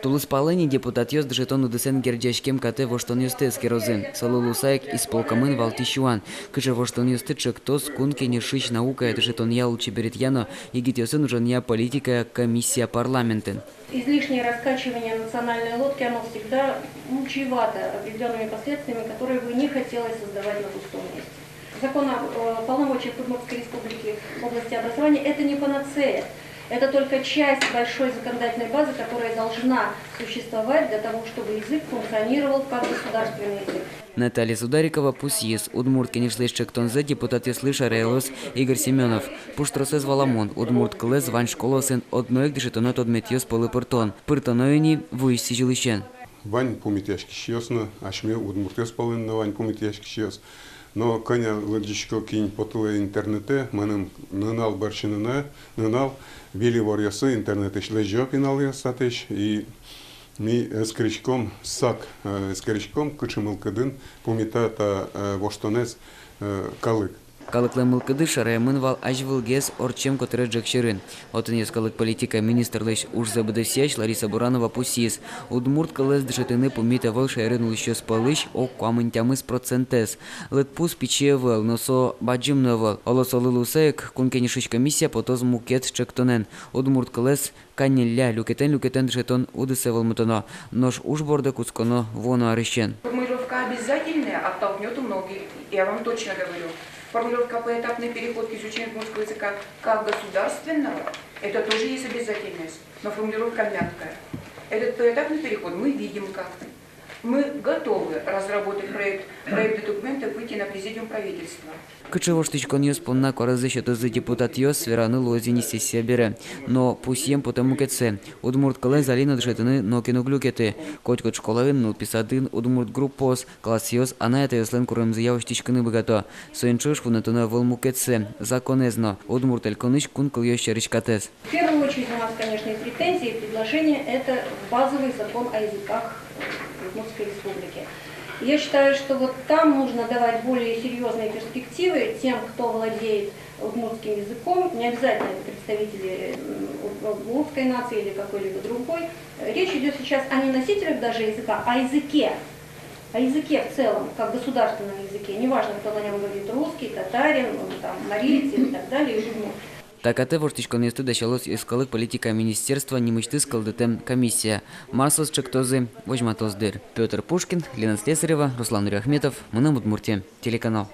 Тулы спалени депутат ёз дежетону десен гердяшкем кате воштон ёстески розын. Салулу саек исполкамен валтищуан. Кыже воштон ёсты чектос кунке не шиш наука дежетон я лучше берет яно, егит ёсын уже не политика комиссия парламентен. Излишнее раскачивание национальной лодки, оно всегда чревато определенными последствиями, которые бы не хотелось создавать на пустом месте. Закон о полномочиях Удмуртской республики в области образования – это не панацея. Это только часть большой законодательной базы, которая должна существовать для того, чтобы язык функционировал как государственный язык. Наталья Сударикова пусьес. Удмурт, конечно, чектонзе депутат слыша реалос Игорь Семенов. Пуштросез валамон. Удмурт клез вань школосен одноек дежетонот одметьёс полы пыртон. Пыртоноини вуйси жилищен. Вань помитяшки щесно, ашме удмуртёс полын на вань помитяшки щес. Но коня лодичко кинь потуле интернете, манам нынал барчинына, нынал вели варьясы интернет ишлежо пинал ясатыш и ми скричком сак скричком кычымылкыдын помитата воштонес калык. Калыклы мылкыды шараямын вал ажвылгез орчем который джекшерин. Отынес калык политика министрлыш уж забыдысяч Лариса Буранова пусис. Удмурт калыз дышетыны помита вал шайрын еще спалыш о камынтямыз процентес. Лет пус пичевал, но со баджимнавал. Олосолы лусаек кункенишич комиссия потоз мукет чектонен. Удмурт калыз каннелля люкетен дышетон удысевал мутоно. Нож уж борда кусконо воно арещен. Формулировка обязательная оттолкнет у многих. Я вам точно говорю. Формулировка поэтапный переход к изучению удмуртского языка как государственного, это тоже есть обязательность, но формулировка мягкая. Этот поэтапный переход мы видим как. Мы готовы разработать проект документа, выйти на президиум правительства. Кычево штычкон ёс понна коразы шотозы депутат ёс свераны лозини сессия бере. Но пусьем потому кетсе. Удмурт калай залина дышетыны нокину глюкеты. Котькот школарын ну писадын удмурт группос. Класс ёс ана это ёслен курым заяв штычканы богато. Соинчуш вунатуна волму кетсе. Законезно. Удмурт эльконыш кункл ёс черечкатес. В первую очередь у нас, конечно, и претензии, и предложения – это базовый закон о языках Удмуртской республики. Я считаю, что вот там нужно давать более серьезные перспективы тем, кто владеет удмуртским языком, не обязательно это представители удмуртской нации или какой-либо другой. Речь идет сейчас о не носителях даже языка, а языке. О языке в целом, как государственном языке. Неважно, кто на нем говорит: русский, татарин, там, мариец и так далее, и удмурт. Так ате воштичкон ёсты дачалос искалык политика министерства немычты скалдытем комиссия. Марсос чектозы возьматоздыр. Петр Пушкин, Лена Слесарева, Руслан Ряхметов, Мунам Удмуртия. Телеканал.